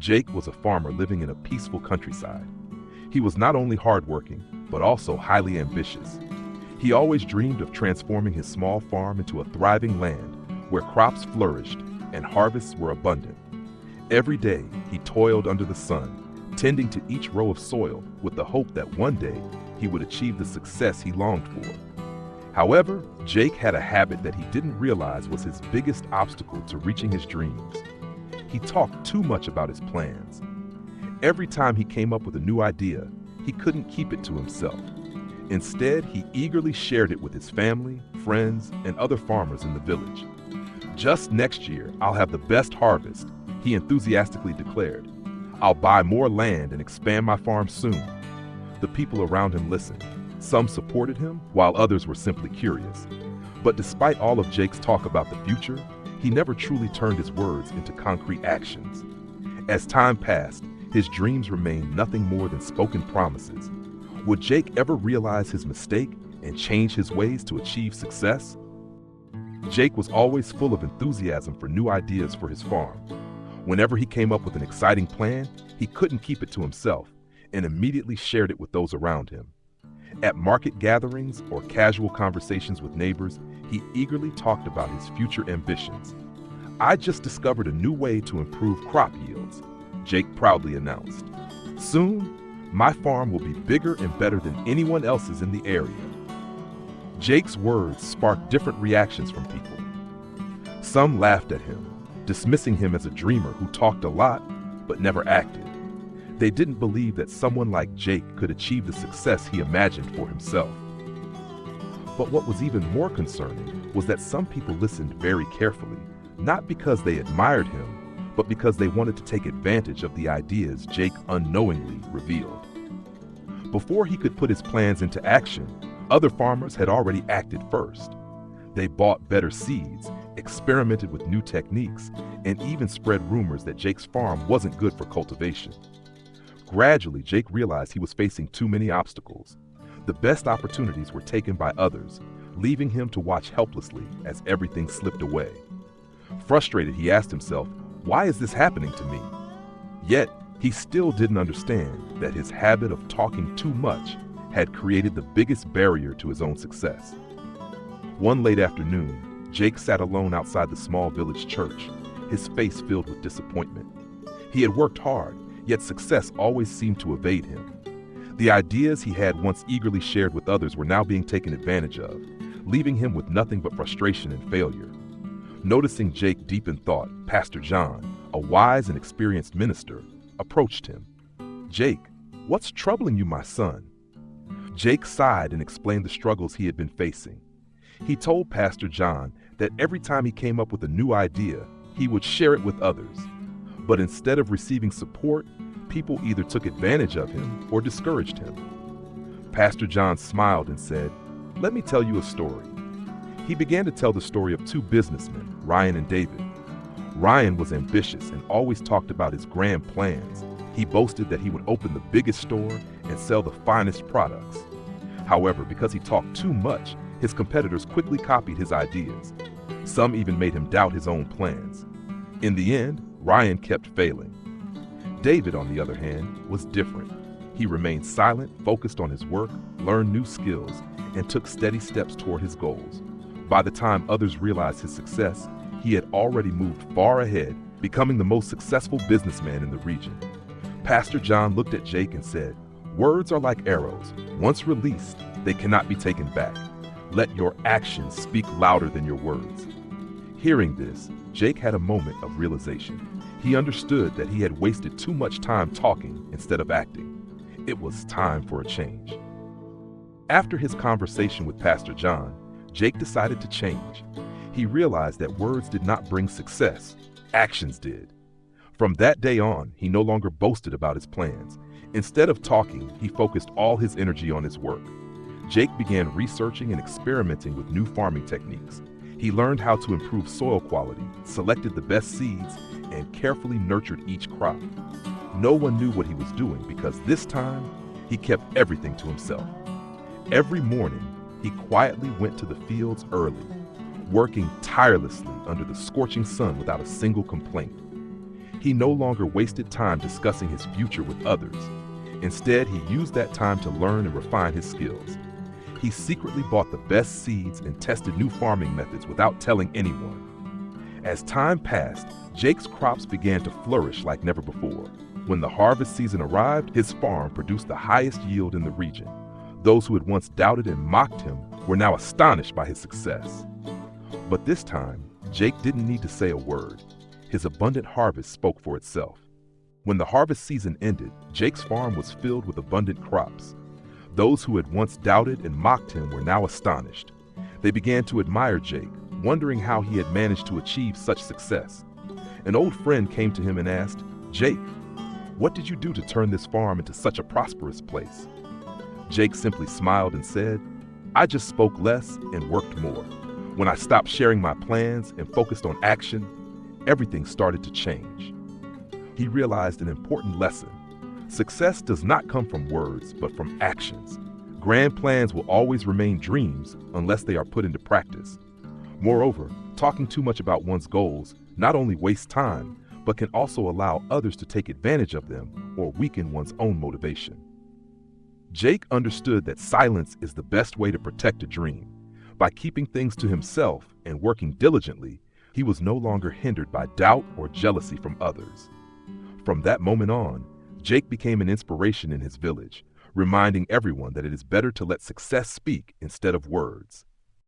Jake was a farmer living in a peaceful countryside. He was not only hardworking, but also highly ambitious. He always dreamed of transforming his small farm into a thriving land where crops flourished and harvests were abundant. Every day, he toiled under the sun, tending to each row of soil with the hope that one day he would achieve the success he longed for. However, Jake had a habit that he didn't realize was his biggest obstacle to reaching his dreams. He talked too much about his plans. Every time he came up with a new idea, he couldn't keep it to himself. Instead, he eagerly shared it with his family, friends, and other farmers in the village. "Just next year, I'll have the best harvest," he enthusiastically declared. "I'll buy more land and expand my farm soon." The people around him listened. Some supported him, while others were simply curious. But despite all of Jake's talk about the future, he never truly turned his words into concrete actions. As time passed, his dreams remained nothing more than spoken promises. Would Jake ever realize his mistake and change his ways to achieve success? Jake was always full of enthusiasm for new ideas for his farm. Whenever he came up with an exciting plan, he couldn't keep it to himself and immediately shared it with those around him. At market gatherings or casual conversations with neighbors, he eagerly talked about his future ambitions. "I just discovered a new way to improve crop yields," Jake proudly announced. "Soon, my farm will be bigger and better than anyone else's in the area." Jake's words sparked different reactions from people. Some laughed at him, dismissing him as a dreamer who talked a lot but never acted. They didn't believe that someone like Jake could achieve the success he imagined for himself. But what was even more concerning was that some people listened very carefully, not because they admired him, but because they wanted to take advantage of the ideas Jake unknowingly revealed. Before he could put his plans into action, other farmers had already acted first. They bought better seeds, experimented with new techniques, and even spread rumors that Jake's farm wasn't good for cultivation. Gradually, Jake realized he was facing too many obstacles. The best opportunities were taken by others, leaving him to watch helplessly as everything slipped away. Frustrated, he asked himself, "Why is this happening to me?" Yet, he still didn't understand that his habit of talking too much had created the biggest barrier to his own success. One late afternoon, Jake sat alone outside the small village church, his face filled with disappointment. He had worked hard, yet success always seemed to evade him. The ideas he had once eagerly shared with others were now being taken advantage of, leaving him with nothing but frustration and failure. Noticing Jake deep in thought, Pastor John, a wise and experienced minister, approached him. "Jake, what's troubling you, my son?" Jake sighed and explained the struggles he had been facing. He told Pastor John that every time he came up with a new idea, he would share it with others. But instead of receiving support, people either took advantage of him or discouraged him. Pastor John smiled and said, "Let me tell you a story." He began to tell the story of two businessmen, Ryan and David. Ryan was ambitious and always talked about his grand plans. He boasted that he would open the biggest store and sell the finest products. However, because he talked too much, his competitors quickly copied his ideas. Some even made him doubt his own plans. In the end, Ryan kept failing. David, on the other hand, was different. He remained silent, focused on his work, learned new skills, and took steady steps toward his goals. By the time others realized his success, he had already moved far ahead, becoming the most successful businessman in the region. Pastor John looked at Jake and said, "Words are like arrows. Once released, they cannot be taken back. Let your actions speak louder than your words." Hearing this, Jake had a moment of realization. He understood that he had wasted too much time talking instead of acting. It was time for a change. After his conversation with Pastor John, Jake decided to change. He realized that words did not bring success, actions did. From that day on, he no longer boasted about his plans. Instead of talking, he focused all his energy on his work. Jake began researching and experimenting with new farming techniques. He learned how to improve soil quality, selected the best seeds, and carefully nurtured each crop. No one knew what he was doing because this time, he kept everything to himself. Every morning, he quietly went to the fields early, working tirelessly under the scorching sun without a single complaint. He no longer wasted time discussing his future with others. Instead, he used that time to learn and refine his skills. He secretly bought the best seeds and tested new farming methods without telling anyone. As time passed, Jake's crops began to flourish like never before. When the harvest season arrived, his farm produced the highest yield in the region. Those who had once doubted and mocked him were now astonished by his success. But this time, Jake didn't need to say a word. His abundant harvest spoke for itself. When the harvest season ended, Jake's farm was filled with abundant crops. Those who had once doubted and mocked him were now astonished. They began to admire Jake, wondering how he had managed to achieve such success. An old friend came to him and asked, "Jake, what did you do to turn this farm into such a prosperous place?" Jake simply smiled and said, "I just spoke less and worked more. When I stopped sharing my plans and focused on action, everything started to change." He realized an important lesson. Success does not come from words, but from actions. Grand plans will always remain dreams unless they are put into practice. Moreover, talking too much about one's goals not only wastes time, but can also allow others to take advantage of them or weaken one's own motivation. Jake understood that silence is the best way to protect a dream. By keeping things to himself and working diligently, he was no longer hindered by doubt or jealousy from others. From that moment on, Jake became an inspiration in his village, reminding everyone that it is better to let success speak instead of words.